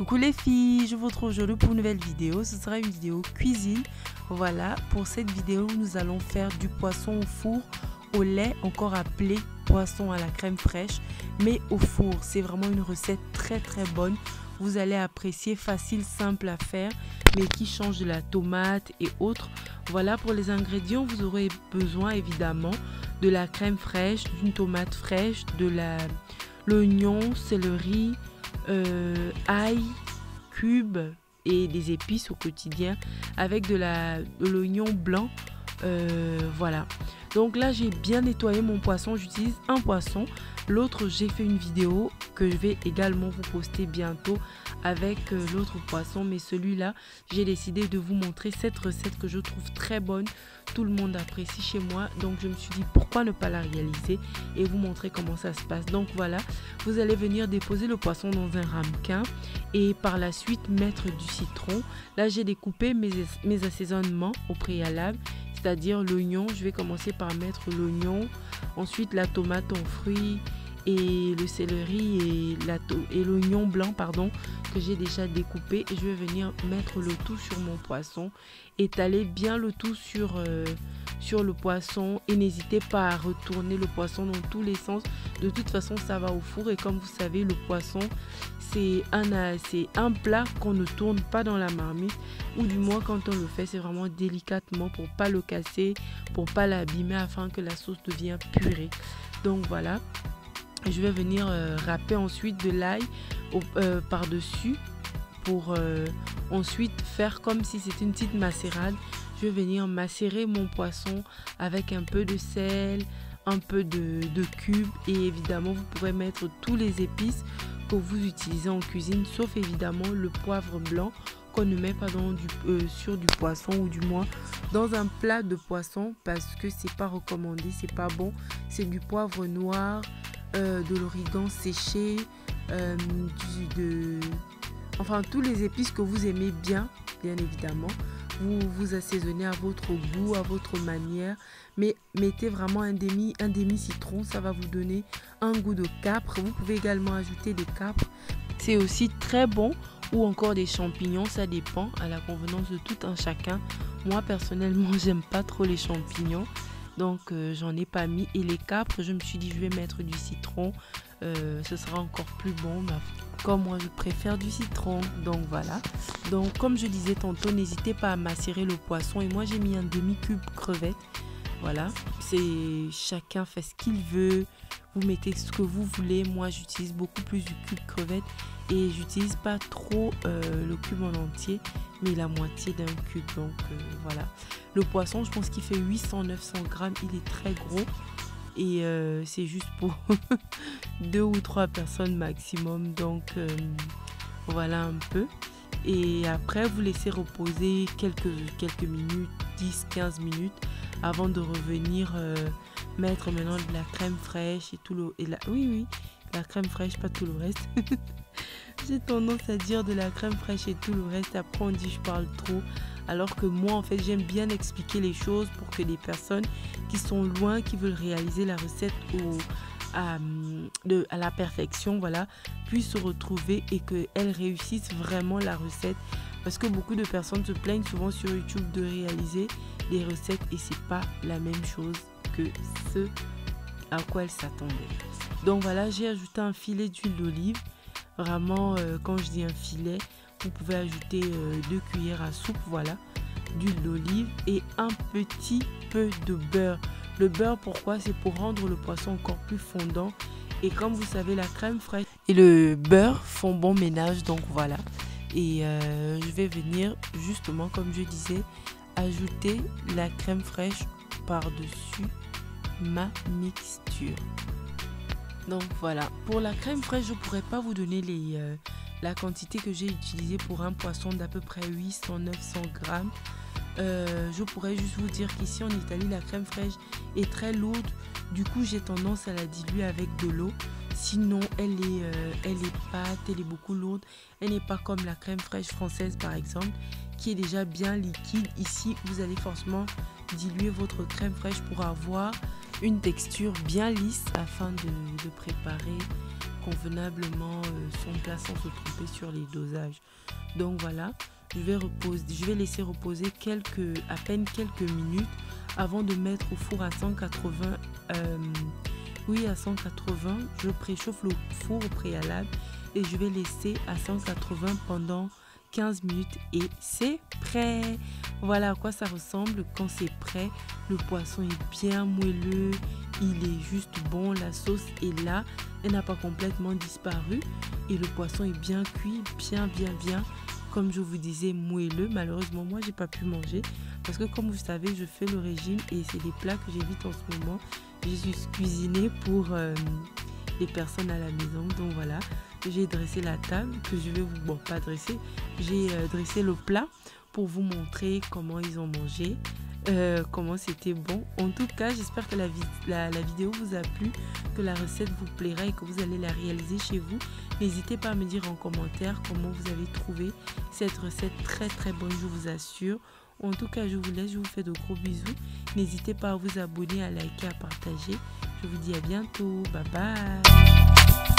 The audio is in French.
Coucou les filles, je vous retrouve aujourd'hui pour une nouvelle vidéo. Ce sera une vidéo cuisine. Voilà, pour cette vidéo, nous allons faire du poisson au four au lait, encore appelé poisson à la crème fraîche, mais au four. C'est vraiment une recette très bonne. Vous allez apprécier, facile, simple à faire, mais qui change de la tomate et autres. Voilà, pour les ingrédients, vous aurez besoin évidemment de la crème fraîche, d'une tomate fraîche, de l'oignon, céleri, ail, cube et des épices au quotidien avec de l'oignon blanc. Voilà, donc là j'ai bien nettoyé mon poisson. J'utilise un poisson, l'autre j'ai fait une vidéo que je vais également vous poster bientôt avec l'autre poisson, mais celui-là j'ai décidé de vous montrer cette recette que je trouve très bonne. Tout le monde apprécie chez moi, donc je me suis dit pourquoi ne pas la réaliser et vous montrer comment ça se passe. Donc voilà, vous allez venir déposer le poisson dans un ramequin et par la suite mettre du citron. Là j'ai découpé mes assaisonnements au préalable, c'est-à-dire l'oignon. Je vais commencer par mettre l'oignon, ensuite la tomate en fruits et le céleri et l'oignon blanc que j'ai déjà découpé, et je vais venir mettre le tout sur mon poisson, étaler bien le tout sur le poisson, et n'hésitez pas à retourner le poisson dans tous les sens. De toute façon ça va au four, et comme vous savez le poisson c'est un plat qu'on ne tourne pas dans la marmite, ou du moins quand on le fait c'est vraiment délicatement pour pas le casser, pour pas l'abîmer, afin que la sauce devienne purée. Donc voilà, je vais venir râper ensuite de l'ail par dessus pour ensuite faire comme si c'était une petite macérade. Je vais venir macérer mon poisson avec un peu de sel, un peu de cube, et évidemment vous pourrez mettre tous les épices que vous utilisez en cuisine, sauf évidemment le poivre blanc qu'on ne met pas sur du poisson, ou du moins dans un plat de poisson, parce que c'est pas recommandé, c'est pas bon. C'est du poivre noir, de l'origan séché, enfin tous les épices que vous aimez bien évidemment. Vous assaisonnez à votre goût, à votre manière, mais mettez vraiment un demi citron, ça va vous donner un goût de capre. Vous pouvez également ajouter des capres, c'est aussi très bon, ou encore des champignons, ça dépend à la convenance de tout un chacun. Moi personnellement j'aime pas trop les champignons, donc j'en ai pas mis. Et les capres, je me suis dit je vais mettre du citron, ce sera encore plus bon, comme moi je préfère du citron. Donc voilà, donc comme je disais tantôt, n'hésitez pas à macérer le poisson, et moi j'ai mis un demi cube crevette. Voilà, c'est chacun fait ce qu'il veut, vous mettez ce que vous voulez. Moi j'utilise beaucoup plus du cube crevette, et j'utilise pas trop le cube en entier, mais la moitié d'un cube. Donc voilà, le poisson je pense qu'il fait 800-900 grammes, il est très gros, et c'est juste pour 2 ou 3 personnes maximum. Donc voilà un peu, et après vous laissez reposer quelques minutes, 10-15 minutes, avant de revenir mettre maintenant de la crème fraîche et tout la crème fraîche, pas tout le reste. J'ai tendance à dire de la crème fraîche et tout le reste, après on dit je parle trop, alors que moi en fait j'aime bien expliquer les choses pour que les personnes qui sont loin, qui veulent réaliser la recette à la perfection, voilà, puissent se retrouver et qu'elles réussissent vraiment la recette. Parce que beaucoup de personnes se plaignent souvent sur YouTube de réaliser des recettes, et c'est pas la même chose que ce à quoi elles s'attendaient. Donc voilà, j'ai ajouté un filet d'huile d'olive. Vraiment, quand je dis un filet, vous pouvez ajouter 2 cuillères à soupe, voilà, d'huile d'olive, et un petit peu de beurre. Le beurre, pourquoi? C'est pour rendre le poisson encore plus fondant. Et comme vous savez, la crème fraîche et le beurre font bon ménage, donc voilà. Et je vais venir justement, comme je disais, ajouter la crème fraîche par-dessus ma mixture. Donc voilà, pour la crème fraîche, je ne pourrais pas vous donner la quantité que j'ai utilisée pour un poisson d'à peu près 800-900 grammes. Je pourrais juste vous dire qu'ici en Italie, la crème fraîche est très lourde. Du coup, j'ai tendance à la diluer avec de l'eau. Sinon, elle est pâte, elle est beaucoup lourde. Elle n'est pas comme la crème fraîche française, par exemple, qui est déjà bien liquide. Ici, vous allez forcément diluer votre crème fraîche pour avoir une texture bien lisse afin de préparer convenablement son plat sans se tromper sur les dosages. Donc voilà, je vais laisser reposer à peine quelques minutes avant de mettre au four à 180. À 180, je préchauffe le four au préalable et je vais laisser à 180 pendant 15 minutes et c'est prêt. Voilà à quoi ça ressemble quand c'est prêt. Le poisson est bien moelleux, il est juste bon, la sauce est là, elle n'a pas complètement disparu et le poisson est bien cuit, bien, comme je vous disais, moelleux. Malheureusement, moi, j'ai pas pu manger parce que comme vous savez, je fais le régime et c'est des plats que j'évite en ce moment. J'ai juste cuisiné pour les personnes à la maison. Donc voilà, j'ai dressé la table que je vais vous... Bon, pas dressé. J'ai dressé le plat pour vous montrer comment ils ont mangé, comment c'était bon. En tout cas, j'espère que la vidéo vous a plu, que la recette vous plaira et que vous allez la réaliser chez vous. N'hésitez pas à me dire en commentaire comment vous avez trouvé cette recette très bonne, je vous assure. En tout cas, je vous laisse, je vous fais de gros bisous. N'hésitez pas à vous abonner, à liker, à partager. Je vous dis à bientôt. Bye bye.